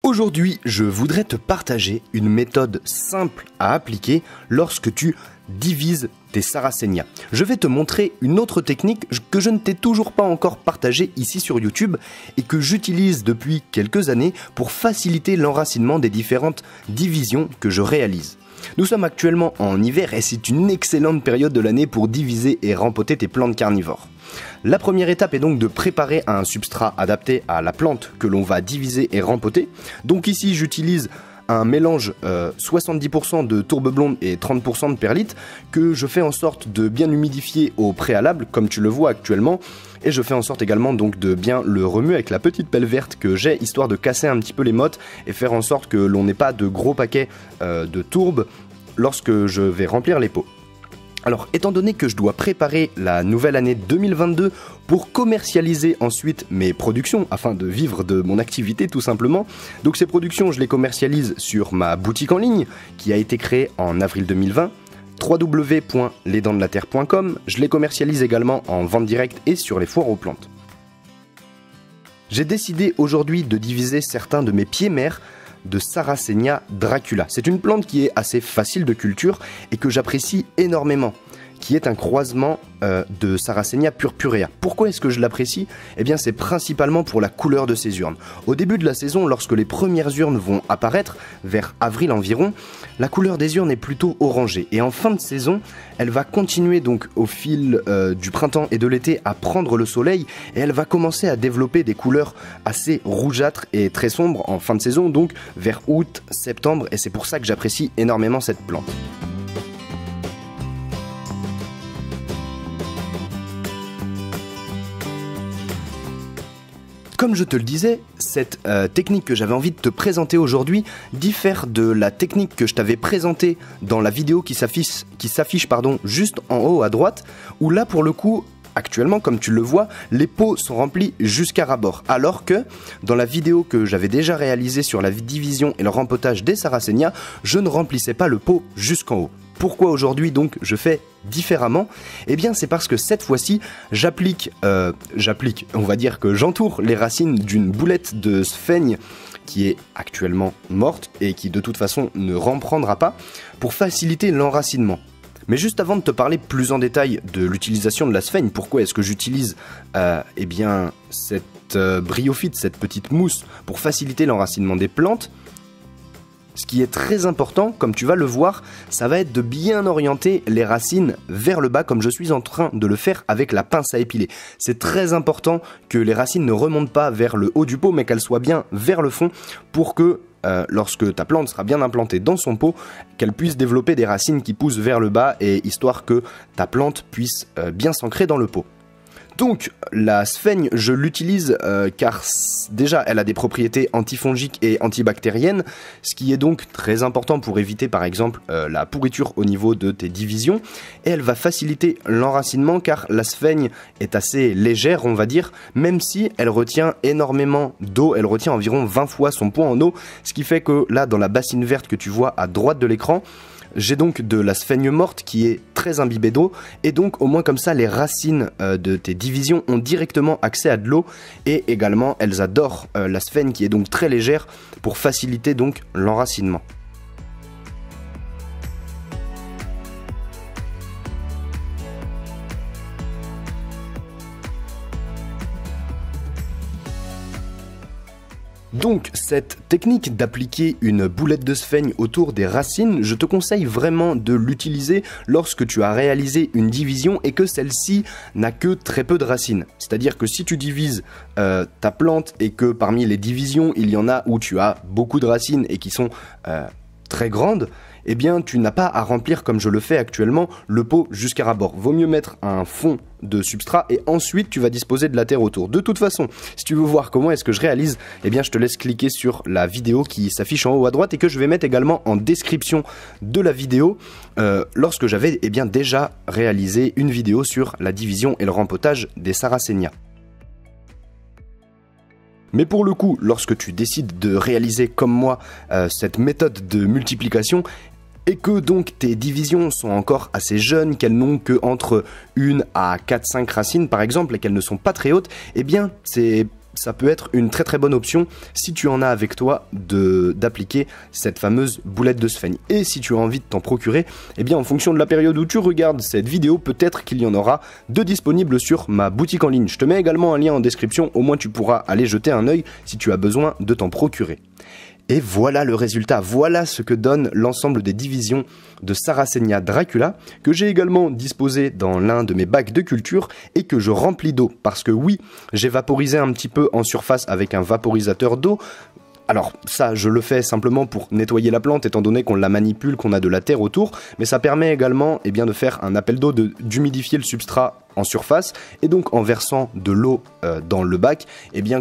Aujourd'hui, je voudrais te partager une méthode simple à appliquer lorsque tu divises tes Sarracenia. Je vais te montrer une autre technique que je ne t'ai toujours pas encore partagée ici sur YouTube et que j'utilise depuis quelques années pour faciliter l'enracinement des différentes divisions que je réalise. Nous sommes actuellement en hiver et c'est une excellente période de l'année pour diviser et rempoter tes plantes carnivores. La première étape est donc de préparer un substrat adapté à la plante que l'on va diviser et rempoter. Donc ici j'utilise un mélange 70% de tourbe blonde et 30% de perlite que je fais en sorte de bien humidifier au préalable comme tu le vois actuellement, et je fais en sorte également donc de bien le remuer avec la petite pelle verte que j'ai, histoire de casser un petit peu les mottes et faire en sorte que l'on n'ait pas de gros paquets de tourbe lorsque je vais remplir les pots. Alors, étant donné que je dois préparer la nouvelle année 2022 pour commercialiser ensuite mes productions, afin de vivre de mon activité tout simplement, donc ces productions je les commercialise sur ma boutique en ligne qui a été créée en avril 2020, www.lesdentsdelaterre.com, je les commercialise également en vente directe et sur les foires aux plantes. J'ai décidé aujourd'hui de diviser certains de mes pieds-mères de Sarracenia dracula. C'est une plante qui est assez facile de culture et que j'apprécie énormément, qui est un croisement de Sarracenia purpurea. Pourquoi est-ce que je l'apprécie ? Eh bien c'est principalement pour la couleur de ses urnes. Au début de la saison, lorsque les premières urnes vont apparaître, vers avril environ, la couleur des urnes est plutôt orangée. Et en fin de saison, elle va continuer donc au fil du printemps et de l'été à prendre le soleil et elle va commencer à développer des couleurs assez rougeâtres et très sombres en fin de saison, donc vers août, septembre, et c'est pour ça que j'apprécie énormément cette plante. Comme je te le disais, cette technique que j'avais envie de te présenter aujourd'hui diffère de la technique que je t'avais présentée dans la vidéo qui s'affiche juste en haut à droite, où là pour le coup, actuellement comme tu le vois, les pots sont remplis jusqu'à ras-bord, alors que dans la vidéo que j'avais déjà réalisée sur la division et le rempotage des Sarracenia, je ne remplissais pas le pot jusqu'en haut. Pourquoi aujourd'hui donc je fais différemment ? Eh bien c'est parce que cette fois-ci j'applique, on va dire que j'entoure les racines d'une boulette de sphaigne qui est actuellement morte et qui de toute façon ne reprendra pas pour faciliter l'enracinement. Mais juste avant de te parler plus en détail de l'utilisation de la sphaigne, pourquoi est-ce que j'utilise eh bien cette bryophyte, cette petite mousse pour faciliter l'enracinement des plantes ? Ce qui est très important, comme tu vas le voir, ça va être de bien orienter les racines vers le bas comme je suis en train de le faire avec la pince à épiler. C'est très important que les racines ne remontent pas vers le haut du pot mais qu'elles soient bien vers le fond pour que lorsque ta plante sera bien implantée dans son pot, qu'elle puisse développer des racines qui poussent vers le bas et histoire que ta plante puisse bien s'ancrer dans le pot. Donc la sphaigne je l'utilise car déjà elle a des propriétés antifongiques et antibactériennes, ce qui est donc très important pour éviter par exemple la pourriture au niveau de tes divisions, et elle va faciliter l'enracinement car la sphaigne est assez légère on va dire, même si elle retient énormément d'eau, elle retient environ 20 fois son poids en eau, ce qui fait que là dans la bassine verte que tu vois à droite de l'écran, j'ai donc de la sphaigne morte qui est très imbibée d'eau et donc au moins comme ça les racines de tes divisions ont directement accès à de l'eau et également elles adorent la sphaigne qui est donc très légère pour faciliter donc l'enracinement. Donc cette technique d'appliquer une boulette de sphaigne autour des racines, je te conseille vraiment de l'utiliser lorsque tu as réalisé une division et que celle-ci n'a que très peu de racines. C'est-à-dire que si tu divises ta plante et que parmi les divisions il y en a où tu as beaucoup de racines et qui sont très grandes, eh bien tu n'as pas à remplir comme je le fais actuellement le pot jusqu'à ras-bord. Vaut mieux mettre un fond de substrat et ensuite tu vas disposer de la terre autour. De toute façon, si tu veux voir comment est-ce que je réalise, eh bien je te laisse cliquer sur la vidéo qui s'affiche en haut à droite et que je vais mettre également en description de la vidéo lorsque j'avais eh bien déjà réalisé une vidéo sur la division et le rempotage des Sarracenia. Mais pour le coup, lorsque tu décides de réaliser comme moi cette méthode de multiplication, et que donc tes divisions sont encore assez jeunes, qu'elles n'ont que entre 1 à 4-5 racines par exemple, et qu'elles ne sont pas très hautes, eh bien c'est ça peut être une très bonne option si tu en as avec toi d'appliquer cette fameuse boulette de sphaigne. Et si tu as envie de t'en procurer, eh bien en fonction de la période où tu regardes cette vidéo, peut-être qu'il y en aura de disponibles sur ma boutique en ligne. Je te mets également un lien en description, au moins tu pourras aller jeter un œil si tu as besoin de t'en procurer. Et voilà le résultat, voilà ce que donne l'ensemble des divisions de Sarracenia Dracula, que j'ai également disposé dans l'un de mes bacs de culture et que je remplis d'eau. Parce que oui, j'ai vaporisé un petit peu en surface avec un vaporisateur d'eau. Alors ça, je le fais simplement pour nettoyer la plante, étant donné qu'on la manipule, qu'on a de la terre autour, mais ça permet également de faire un appel d'eau, d'humidifier le substrat en surface, et donc en versant de l'eau dans le bac,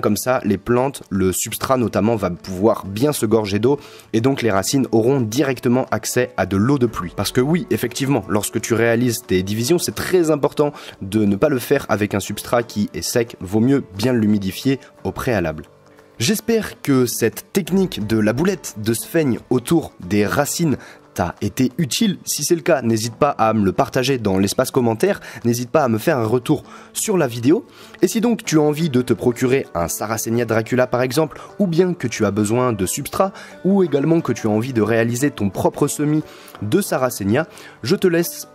comme ça, les plantes, le substrat notamment, va pouvoir bien se gorger d'eau, et donc les racines auront directement accès à de l'eau de pluie. Parce que oui, effectivement, lorsque tu réalises tes divisions, c'est très important de ne pas le faire avec un substrat qui est sec, vaut mieux bien l'humidifier au préalable. J'espère que cette technique de la boulette de sphaigne autour des racines t'a été utile. Si c'est le cas, n'hésite pas à me le partager dans l'espace commentaire, n'hésite pas à me faire un retour sur la vidéo. Et si donc tu as envie de te procurer un Sarracenia Dracula par exemple, ou bien que tu as besoin de substrat, ou également que tu as envie de réaliser ton propre semis de Sarracenia, je te laisse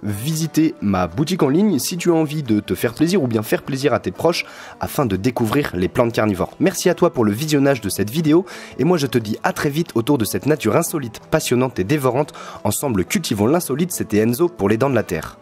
visiter ma boutique en ligne si tu as envie de te faire plaisir ou bien faire plaisir à tes proches afin de découvrir les plantes carnivores. Merci à toi pour le visionnage de cette vidéo et moi je te dis à très vite autour de cette nature insolite, passionnante et dévorante. Ensemble cultivons l'insolite, c'était Enzo pour les Dents de la Terre.